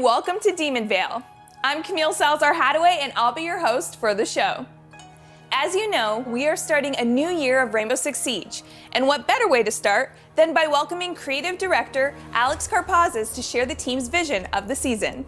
and welcome to Demon Vale. I'm Camille Salazar-Hadaway and I'll be your host for the show. As you know, we are starting a new year of Rainbow Six Siege, and what better way to start than by welcoming creative director Alex Karpazis to share the team's vision of the season.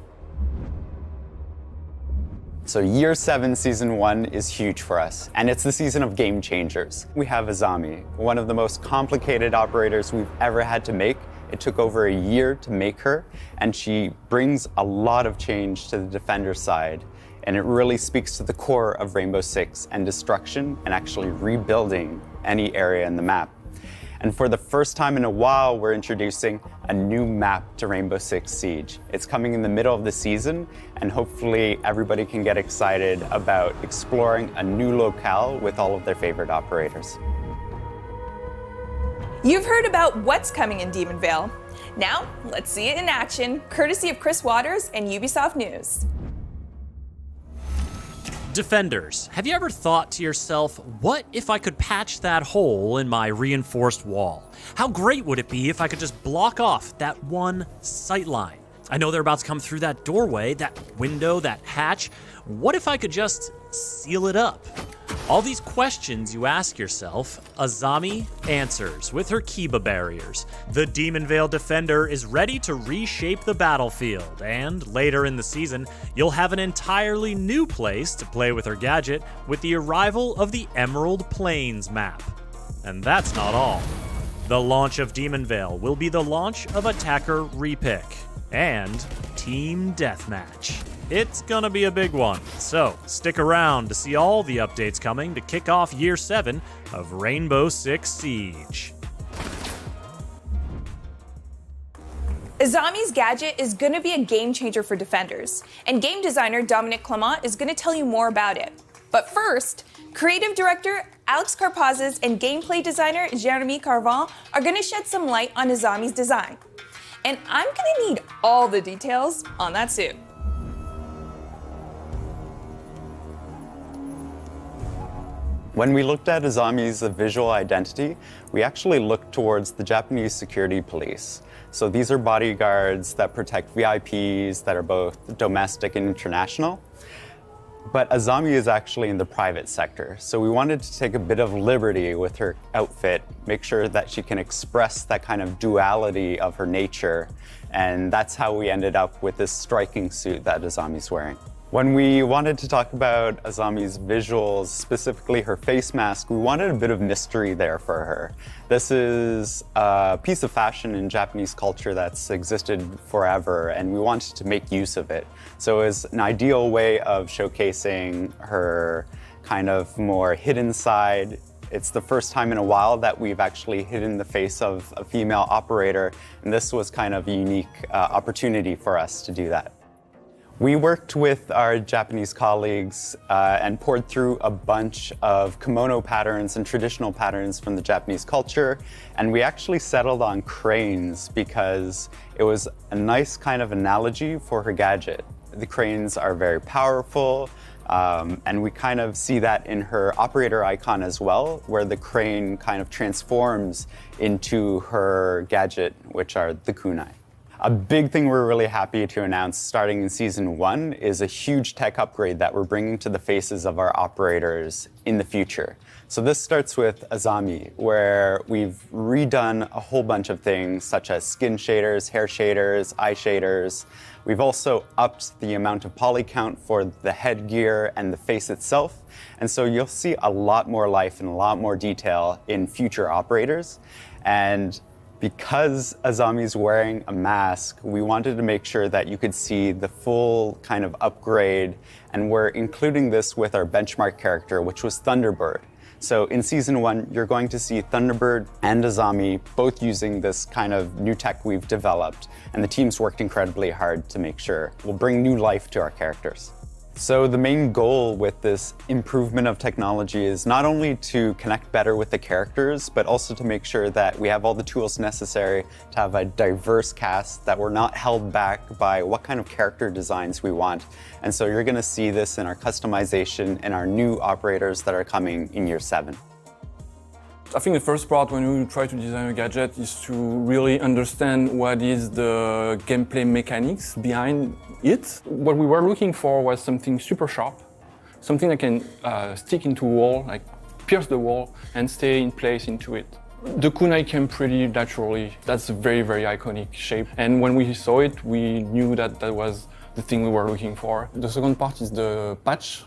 So Year 7 Season 1 is huge for us, and it's the season of game changers. We have Azami, one of the most complicated operators we've ever had to make. It took over a year to make her, and she brings a lot of change to the defender side. And it really speaks to the core of Rainbow Six and destruction and actually rebuilding any area in the map. And for the first time in a while, we're introducing a new map to Rainbow Six Siege. It's coming in the middle of the season, and hopefully everybody can get excited about exploring a new locale with all of their favorite operators. You've heard about what's coming in Demon Vale. Now, let's see it in action, courtesy of Chris Waters and Ubisoft News. Defenders, have you ever thought to yourself, what if I could patch that hole in my reinforced wall? How great would it be if I could just block off that one sight line? I know they're about to come through that doorway, that window, that hatch. What if I could just seal it up? All these questions you ask yourself, Azami answers with her Kiba barriers. The Demon Vale Defender is ready to reshape the battlefield, and later in the season, you'll have an entirely new place to play with her gadget with the arrival of the Emerald Plains map. And that's not all. The launch of Demon Vale will be the launch of Attacker Repick and Team Deathmatch. It's gonna be a big one, so stick around to see all the updates coming to kick off Year 7 of Rainbow Six Siege. Azami's gadget is going to be a game changer for defenders, and game designer Dominic Clement is going to tell you more about it. But first, creative director Alex Karpazis and gameplay designer Jeremy Carvan are going to shed some light on Azami's design. And I'm going to need all the details on that suit. When we looked at Azami's visual identity, we actually looked towards the Japanese security police. So these are bodyguards that protect VIPs that are both domestic and international. But Azami is actually in the private sector. So we wanted to take a bit of liberty with her outfit, make sure that she can express that kind of duality of her nature. And that's how we ended up with this striking suit that Azami's wearing. When we wanted to talk about Azami's visuals, specifically her face mask, we wanted a bit of mystery there for her. This is a piece of fashion in Japanese culture that's existed forever, and we wanted to make use of it. So it was an ideal way of showcasing her kind of more hidden side. It's the first time in a while that we've actually hidden the face of a female operator, and this was kind of a unique opportunity for us to do that. We worked with our Japanese colleagues and poured through a bunch of kimono patterns and traditional patterns from the Japanese culture, and we actually settled on cranes because it was a nice kind of analogy for her gadget. The cranes are very powerful, and we kind of see that in her operator icon as well, where the crane kind of transforms into her gadget, which are the kunai. A big thing we're really happy to announce starting in Season 1 is a huge tech upgrade that we're bringing to the faces of our operators in the future. So this starts with Azami, where we've redone a whole bunch of things such as skin shaders, hair shaders, eye shaders. We've also upped the amount of poly count for the headgear and the face itself. And so you'll see a lot more life and a lot more detail in future operators. And because Azami's wearing a mask, we wanted to make sure that you could see the full kind of upgrade, and we're including this with our benchmark character, which was Thunderbird. So in Season 1, you're going to see Thunderbird and Azami both using this kind of new tech we've developed, and the team's worked incredibly hard to make sure we'll bring new life to our characters. So the main goal with this improvement of technology is not only to connect better with the characters, but also to make sure that we have all the tools necessary to have a diverse cast, that we're not held back by what kind of character designs we want. And so you're going to see this in our customization and our new operators that are coming in Year 7. I think the first part when we try to design a gadget is to really understand what is the gameplay mechanics behind it. What we were looking for was something super sharp, something that can stick into a wall, like pierce the wall and stay in place into it. The kunai came pretty naturally. That's a very, very iconic shape. And when we saw it, we knew that that was the thing we were looking for. The second part is the patch.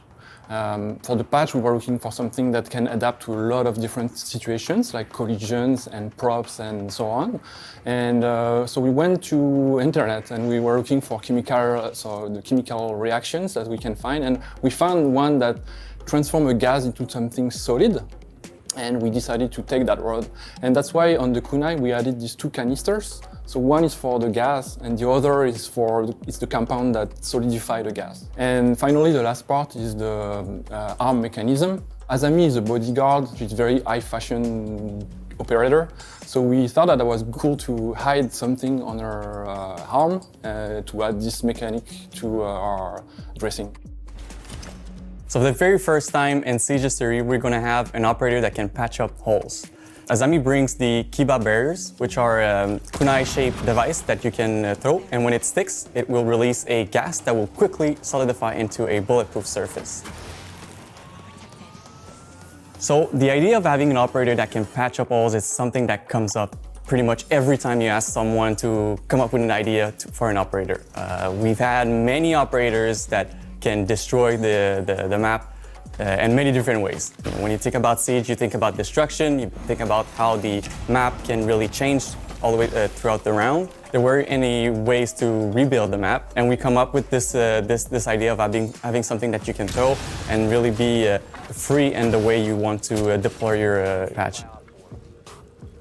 For the patch, we were looking for something that can adapt to a lot of different situations, like collisions and props and so on. And so we went to internet and we were looking for the chemical reactions that we can find. And we found one that transformed a gas into something solid. And we decided to take that road. And that's why on the kunai, we added these two canisters. So one is for the gas and the other is the compound that solidifies the gas. And finally, the last part is the arm mechanism. Azami is a bodyguard. She's a very high fashion operator. So we thought that it was cool to hide something on her arm to add this mechanic to our dressing. So for the very first time in Siege history, we're going to have an operator that can patch up holes. Azami brings the Kiba barriers, which are a kunai-shaped device that you can throw, and when it sticks, it will release a gas that will quickly solidify into a bulletproof surface. So the idea of having an operator that can patch up holes is something that comes up pretty much every time you ask someone to come up with an idea for an operator. We've had many operators that can destroy the map in many different ways. When you think about Siege, you think about destruction, you think about how the map can really change all the way throughout the round. There weren't any ways to rebuild the map, and we come up with this idea of having something that you can throw and really be free in the way you want to deploy your patch.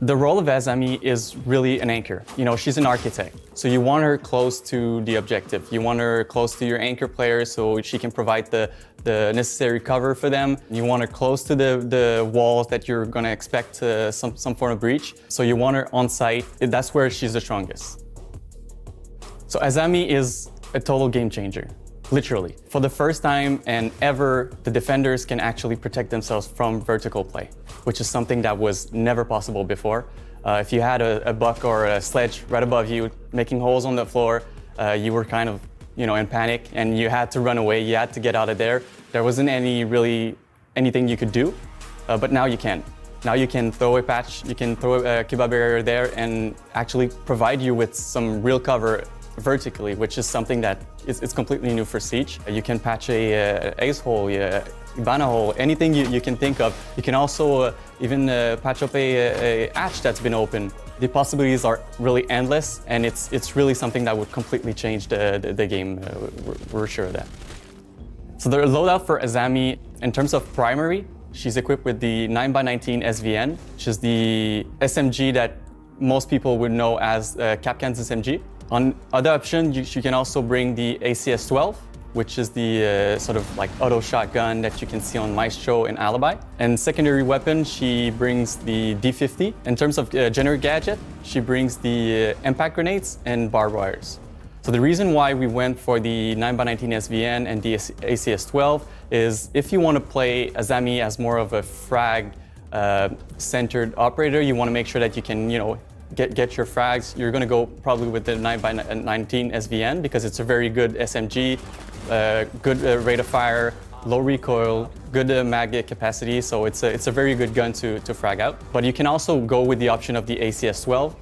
The role of Azami is really an anchor. She's an architect, so you want her close to the objective. You want her close to your anchor players so she can provide the necessary cover for them. You want her close to the walls that you're going to expect some form of breach. So you want her on site. That's where she's the strongest. So Azami is a total game changer. Literally. For the first time and ever, the defenders can actually protect themselves from vertical play, which is something that was never possible before. If you had a buck or a sledge right above you, making holes on the floor, you were kind of, in panic and you had to run away, you had to get out of there. There wasn't anything you could do, but now you can. Now you can throw a patch, you can throw a Kiba barrier there and actually provide you with some real cover vertically, which is something that it's completely new for Siege. You can patch a ace hole, Ibana hole, anything you can think of. You can also even patch up a hatch that's been open. The possibilities are really endless, and it's really something that would completely change the game. We're sure of that. So the loadout for Azami, in terms of primary, she's equipped with the 9x19 SVN, which is the SMG that most people would know as Kapkan's SMG. On other option, you can also bring the ACS-12, which is the sort of like auto shotgun that you can see on Maestro and Alibi. And secondary weapon, she brings the D50. In terms of generic gadget, she brings the impact grenades and barbed wires. So the reason why we went for the 9x19 SVN and the ACS-12 is if you want to play Azami as more of a frag centered operator, you want to make sure that you can, get your frags. You're going to go probably with the 9x19 SVN because it's a very good SMG, good rate of fire, low recoil, good mag capacity, so it's a very good gun to frag out. But you can also go with the option of the ACS-12,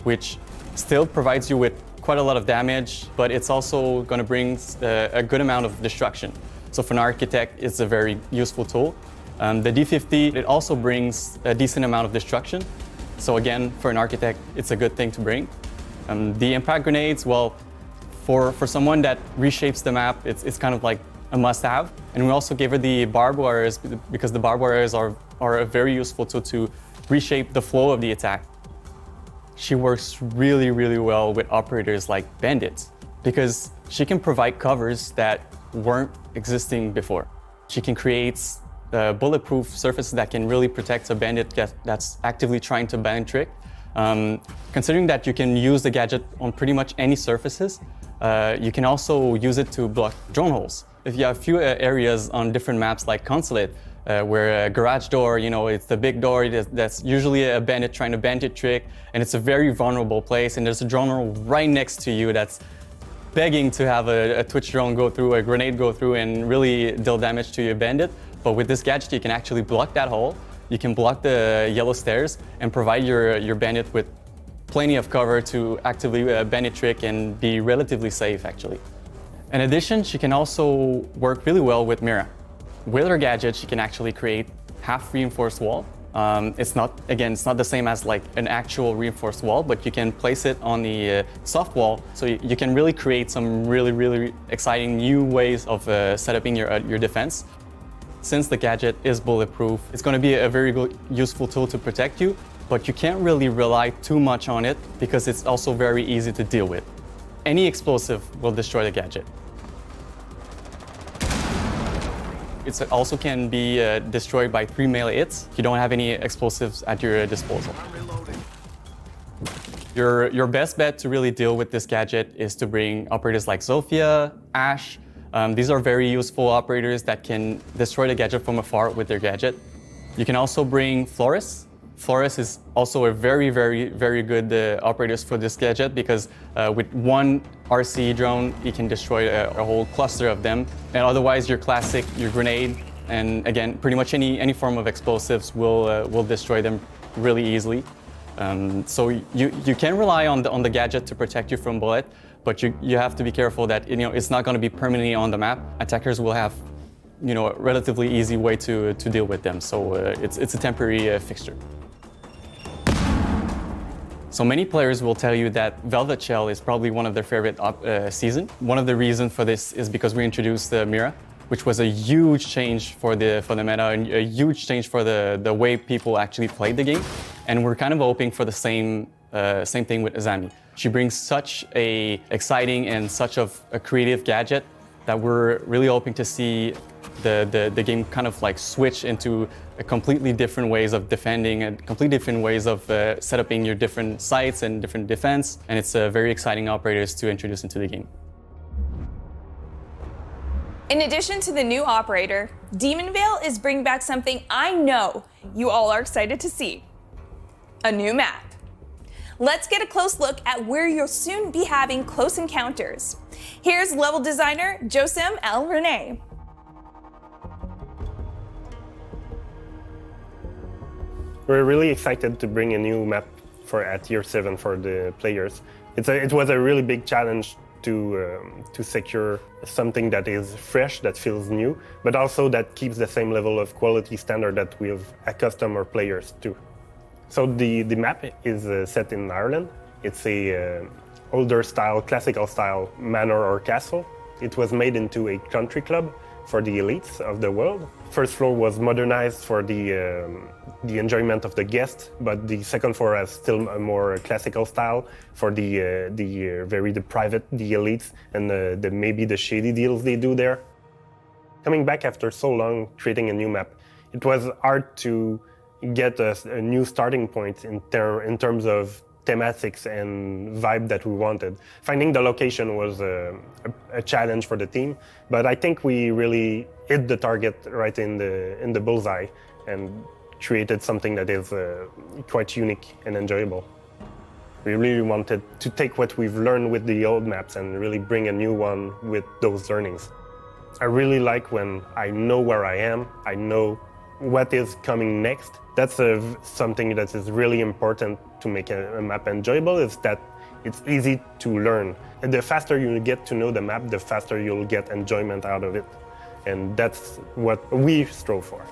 which still provides you with quite a lot of damage, but it's also going to bring a good amount of destruction. So for an architect, it's a very useful tool. The D50, it also brings a decent amount of destruction. So again, for an architect, it's a good thing to bring. The impact grenades, well, for someone that reshapes the map, it's kind of like a must-have. And we also gave her the barbed wires because the barbed wires are a very useful tool to reshape the flow of the attack. She works really, really well with operators like bandits because she can provide covers that weren't existing before. She can create bulletproof surfaces that can really protect a bandit that's actively trying to ban trick. Considering that you can use the gadget on pretty much any surfaces, you can also use it to block drone holes. If you have few areas on different maps like Consulate, where a garage door, it's the big door that's usually a bandit trying to bandit trick, and it's a very vulnerable place, and there's a drone right next to you that's begging to have a Twitch drone go through, a grenade go through, and really deal damage to your bandit. But with this gadget, you can actually block that hole, you can block the yellow stairs, and provide your bandit with plenty of cover to actively bandit trick and be relatively safe, actually. In addition, she can also work really well with Mira. With her gadget, she can actually create half reinforced wall. It's not the same as like an actual reinforced wall, but you can place it on the soft wall, so you can really create some really exciting new ways of setting your defense. Since the gadget is bulletproof, it's going to be a very good, useful tool to protect you, but you can't really rely too much on it because it's also very easy to deal with. Any explosive will destroy the gadget. It also can be destroyed by 3 melee hits if you don't have any explosives at your disposal. Your best bet to really deal with this gadget is to bring operators like Zofia, Ash. These are very useful operators that can destroy the gadget from afar with their gadget. You can also bring Flores. Flores is also a very good operator for this gadget because with one RC drone, you can destroy a whole cluster of them. And otherwise, your classic, your grenade, and again, pretty much any form of explosives will destroy them really easily. So you can rely on the gadget to protect you from bullet, but you have to be careful that it's not going to be permanently on the map. Attackers will have a relatively easy way to deal with them. So it's a temporary fixture. So many players will tell you that Velvet Shell is probably one of their favorite season. One of the reasons for this is because we introduced Mira, which was a huge change for the meta and a huge change for the way people actually played the game. And we're kind of hoping for the same thing with Azami. She brings such a exciting and such of a creative gadget that we're really hoping to see the game kind of like switch into a completely different ways of defending and completely different ways of setting your different sites and different defense. And it's very exciting operators to introduce into the game. In addition to the new operator, Demon Veil is bringing back something I know you all are excited to see: a new map. Let's get a close look at where you'll soon be having close encounters. Here's level designer Josim El Rene. We're really excited to bring a new map at Year 7 for the players. It was a really big challenge to secure something that is fresh, that feels new, but also that keeps the same level of quality standard that we've accustomed our players to. So the map is set in Ireland. It's a older style, classical style manor or castle. It was made into a country club for the elites of the world. First floor was modernized for the enjoyment of the guests, but the second floor has still a more classical style for the private, the elites, and maybe the shady deals they do there. Coming back after so long creating a new map, it was hard to get a new starting point in terms of thematics and vibe that we wanted. Finding the location was a challenge for the team, but I think we really hit the target right in the bullseye and created something that is quite unique and enjoyable. We really wanted to take what we've learned with the old maps and really bring a new one with those learnings. I really like when I know where I am, I know what is coming next. That's something that is really important to make a map enjoyable, is that it's easy to learn. And the faster you get to know the map, the faster you'll get enjoyment out of it. And that's what we strove for.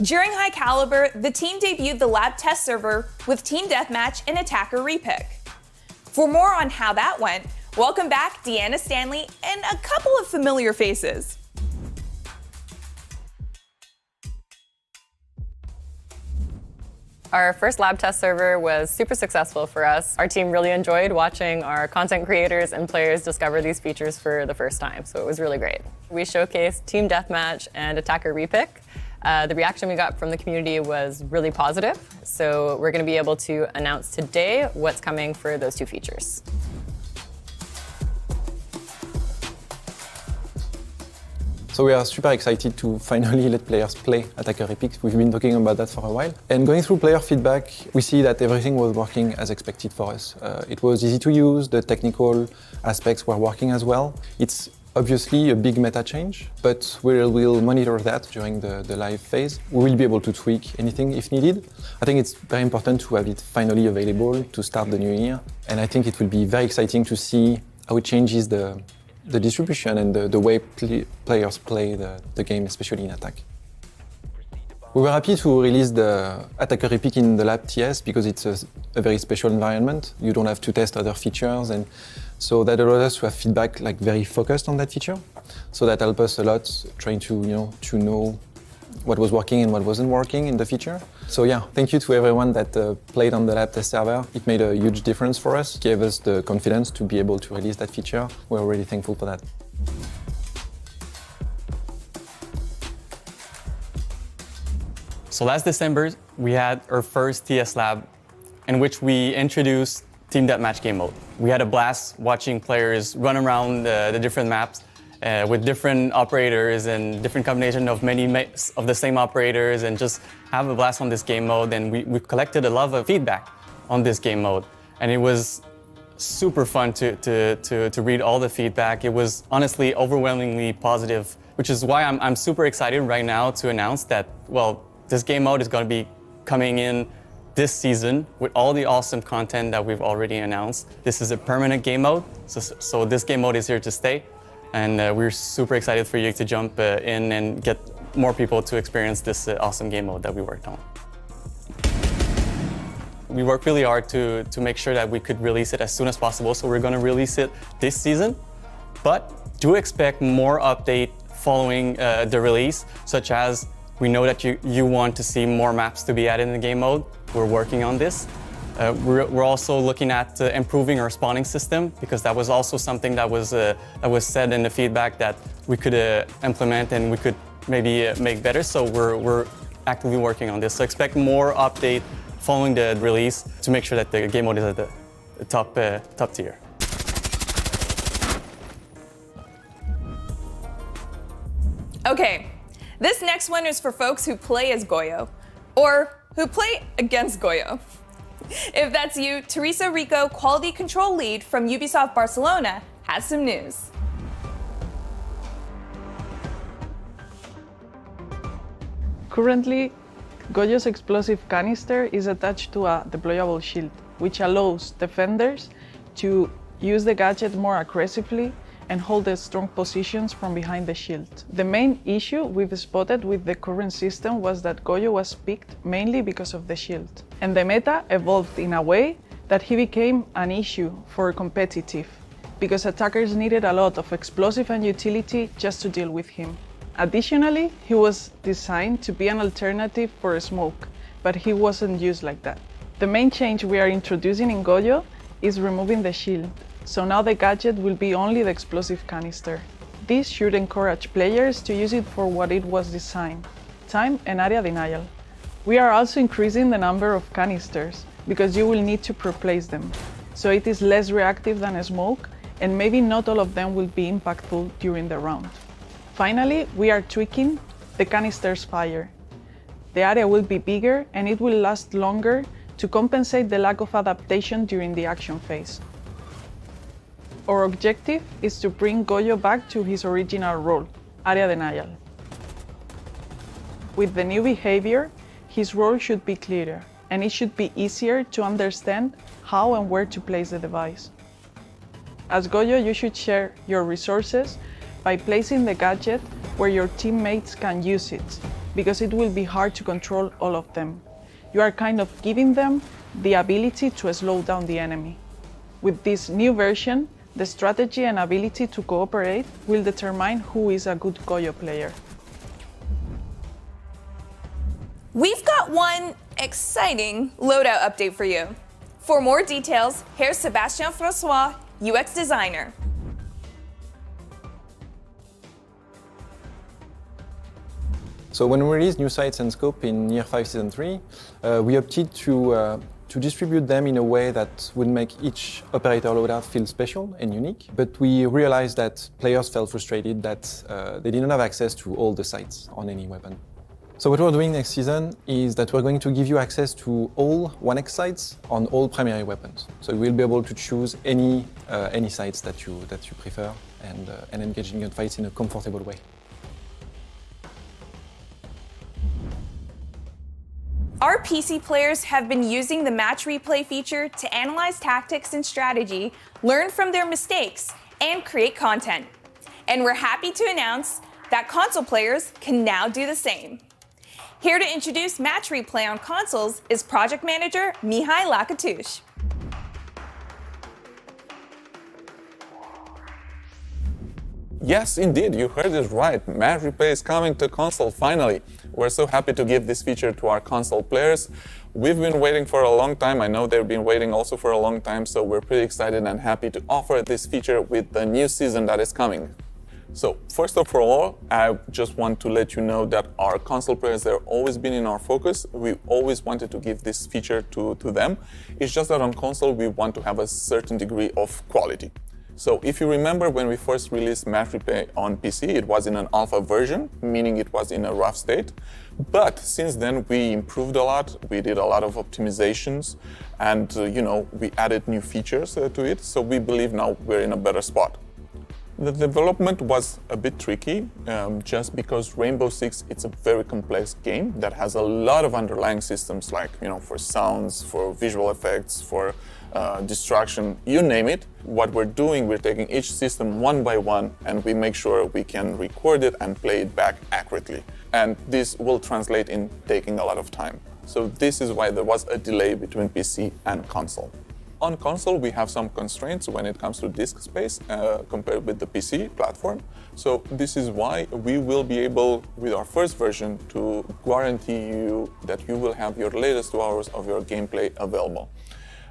During High Caliber, the team debuted the lab test server with Team Deathmatch and Attacker Repick. For more on how that went, welcome back Deanna Stanley and a couple of familiar faces. Our first lab test server was super successful for us. Our team really enjoyed watching our content creators and players discover these features for the first time, so it was really great. We showcased Team Deathmatch and Attacker Repick. The reaction we got from the community was really positive, so we're going to be able to announce today what's coming for those two features. So we are super excited to finally let players play Attacker Epic. We've been talking about that for a while. And going through player feedback, we see that everything was working as expected for us. It was easy to use, the technical aspects were working as well. It's obviously a big meta change, but we'll monitor that during the live phase. We will be able to tweak anything if needed. I think it's very important to have it finally available to start the new year. And I think it will be very exciting to see how it changes the distribution and the way players play the game, especially in attack. We were happy to release the Attacker Epic in the Lab TS because it's a very special environment. You don't have to test other features, and so that allows us to have feedback like very focused on that feature. So that helps us a lot trying to know what was working and what wasn't working in the feature. So yeah, thank you to everyone that played on the Lab test server. It made a huge difference for us, gave us the confidence to be able to release that feature. We're really thankful for that. So last December, we had our first TS Lab in which we introduced Team Deathmatch game mode. We had a blast watching players run around the different maps with different operators and different combination of many of the same operators, and just have a blast on this game mode. And we collected a lot of feedback on this game mode. And it was super fun to read all the feedback. It was honestly overwhelmingly positive, which is why I'm super excited right now to announce that, well, this game mode is going to be coming in this season with all the awesome content that we've already announced. This is a permanent game mode, so this game mode is here to stay. And we're super excited for you to jump in and get more people to experience this awesome game mode that we worked on. We worked really hard to make sure that we could release it as soon as possible, so we're going to release it this season. But do expect more update following the release, such as we know that you want to see more maps to be added in the game mode. We're working on this. We're also looking at improving our spawning system, because that was also something that was said in the feedback that we could implement and we could maybe make better. So we're actively working on this. So expect more update following the release to make sure that the game mode is at the top tier. Okay, this next one is for folks who play as Goyo, or who play against Goyo. If that's you, Teresa Rico, Quality Control Lead from Ubisoft Barcelona, has some news. Currently, Goyo's explosive canister is attached to a deployable shield, which allows defenders to use the gadget more aggressively and hold the strong positions from behind the shield. The main issue we've spotted with the current system was that Goyo was picked mainly because of the shield. And the meta evolved in a way that he became an issue for competitive, because attackers needed a lot of explosive and utility just to deal with him. Additionally, he was designed to be an alternative for smoke, but he wasn't used like that. The main change we are introducing in Goyo is removing the shield. So now the gadget will be only the explosive canister. This should encourage players to use it for what it was designed, time and area denial. We are also increasing the number of canisters, because you will need to replace them, so it is less reactive than a smoke, and maybe not all of them will be impactful during the round. Finally, we are tweaking the canister's fire. The area will be bigger and it will last longer to compensate the lack of adaptation during the action phase. Our objective is to bring Goyo back to his original role, area denial. With the new behavior, his role should be clearer, and it should be easier to understand how and where to place the device. As Goyo, you should share your resources by placing the gadget where your teammates can use it, because it will be hard to control all of them. You are kind of giving them the ability to slow down the enemy. With this new version, the strategy and ability to cooperate will determine who is a good Goyo player. We've got one exciting loadout update for you. For more details, here's Sébastien François, UX designer. So when we released new sites and scope in Year 5 Season 3, we opted to to distribute them in a way that would make each operator loadout feel special and unique. But we realized that players felt frustrated that they didn't have access to all the sights on any weapon. So what we're doing next season is that we're going to give you access to all 1x sights on all primary weapons. So you will be able to choose any sights that you prefer and engage in gunfights in a comfortable way. Our PC players have been using the match replay feature to analyze tactics and strategy, learn from their mistakes, and create content. And we're happy to announce that console players can now do the same. Here to introduce match replay on consoles is project manager Mihai Lakatush. Yes, indeed, you heard it right. Match replay is coming to console finally. We're so happy to give this feature to our console players. We've been waiting for a long time. I know they've been waiting also for a long time, so we're pretty excited and happy to offer this feature with the new season that is coming. So first of all, I just want to let you know that our console players, they've always been in our focus. We always wanted to give this feature to them. It's just that on console, we want to have a certain degree of quality. So if you remember when we first released Match Replay on PC, it was in an alpha version, meaning it was in a rough state. But since then, we improved a lot. We did a lot of optimizations and, we added new features to it. So we believe now we're in a better spot. The development was a bit tricky, just because Rainbow Six, it's a very complex game that has a lot of underlying systems like, for sounds, for visual effects, for distraction, you name it. What we're doing, we're taking each system one by one and we make sure we can record it and play it back accurately. And this will translate in taking a lot of time. So this is why there was a delay between PC and console. On console, we have some constraints when it comes to disk space compared with the PC platform. So this is why we will be able, with our first version, to guarantee you that you will have your latest 2 hours of your gameplay available.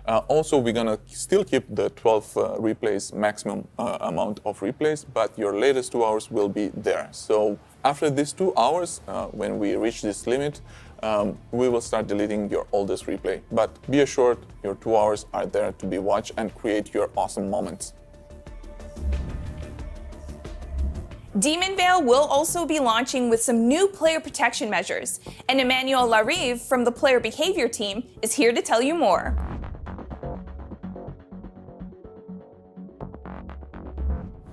Also, we're gonna still keep the 12 replays, maximum amount of replays, but your latest 2 hours will be there. So after these 2 hours, when we reach this limit, we will start deleting your oldest replay. But be assured, your 2 hours are there to be watched and create your awesome moments. Demon Veil will also be launching with some new player protection measures, and Emmanuel Larive from the player behavior team is here to tell you more.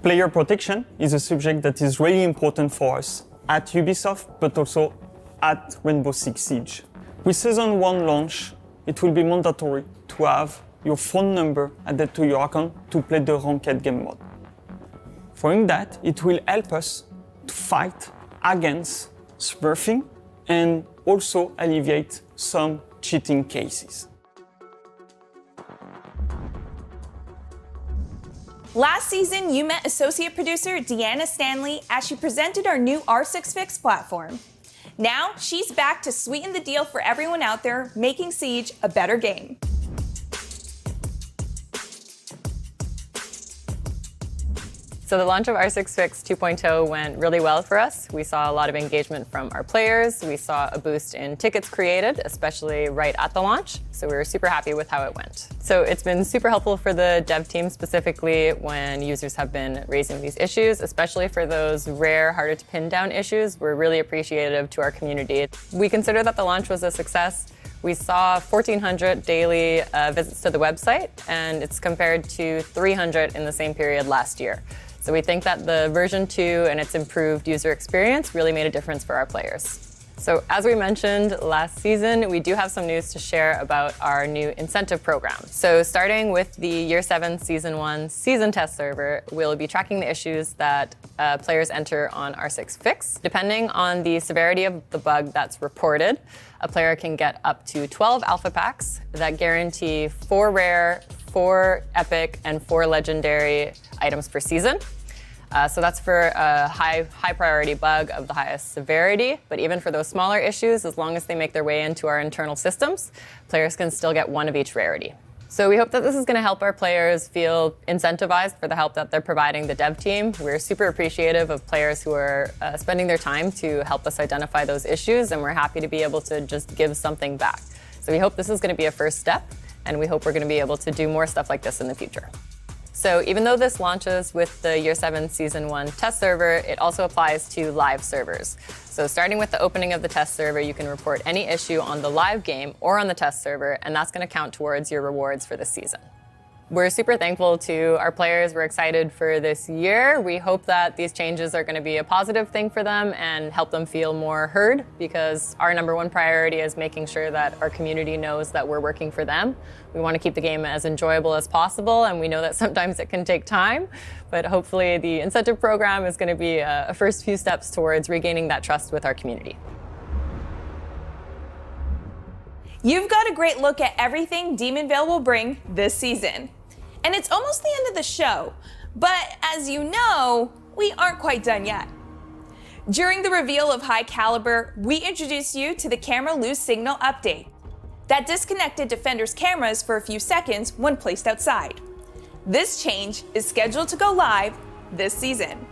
Player protection is a subject that is really important for us at Ubisoft, but also at Rainbow Six Siege. With Season 1 launch, it will be mandatory to have your phone number added to your account to play the ranked game mode. Following that, it will help us to fight against smurfing and also alleviate some cheating cases. Last season, you met associate producer Deanna Stanley as she presented our new R6 Fix platform. Now, she's back to sweeten the deal for everyone out there, making Siege a better game. So the launch of R6 Fix 2.0 went really well for us. We saw a lot of engagement from our players. We saw a boost in tickets created, especially right at the launch. So we were super happy with how it went. So it's been super helpful for the dev team, specifically when users have been raising these issues, especially for those rare, harder to pin down issues. We're really appreciative to our community. We consider that the launch was a success. We saw 1,400 daily visits to the website, and it's compared to 300 in the same period last year. So we think that the version 2 and its improved user experience really made a difference for our players. So as we mentioned last season, we do have some news to share about our new incentive program. So starting with the Year 7 Season 1 season test server, we'll be tracking the issues that players enter on R6 Fix. Depending on the severity of the bug that's reported, a player can get up to 12 alpha packs that guarantee 4 rare, 4 epic, and 4 legendary items per season. So that's for a high priority bug of the highest severity, but even for those smaller issues, as long as they make their way into our internal systems, players can still get 1 of each rarity. So we hope that this is going to help our players feel incentivized for the help that they're providing the dev team. We're super appreciative of players who are spending their time to help us identify those issues, and we're happy to be able to just give something back. So So we hope this is going to be a first step, and we hope we're going to be able to do more stuff like this in the future. So even though this launches with the Year 7 Season 1 test server, it also applies to live servers. So starting with the opening of the test server, you can report any issue on the live game or on the test server, and that's going to count towards your rewards for this season. We're super thankful to our players. We're excited for this year. We hope that these changes are going to be a positive thing for them and help them feel more heard, because our #1 priority is making sure that our community knows that we're working for them. We want to keep the game as enjoyable as possible, and we know that sometimes it can take time, but hopefully the incentive program is going to be a first few steps towards regaining that trust with our community. You've got a great look at everything Demonvale will bring this season. And it's almost the end of the show, but as you know, we aren't quite done yet. During the reveal of High Caliber, we introduced you to the camera lose signal update that disconnected defenders' cameras for a few seconds when placed outside. This change is scheduled to go live this season.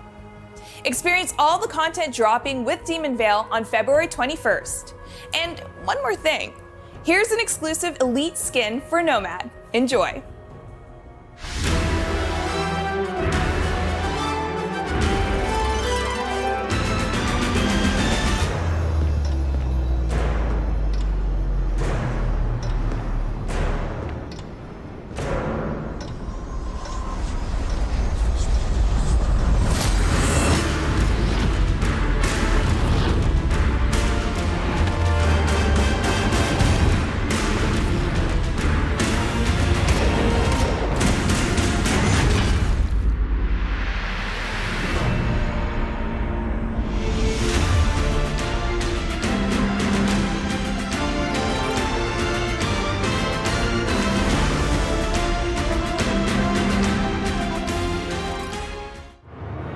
Experience all the content dropping with Demonvale on February 21st. And one more thing, here's an exclusive elite skin for Nomad. Enjoy.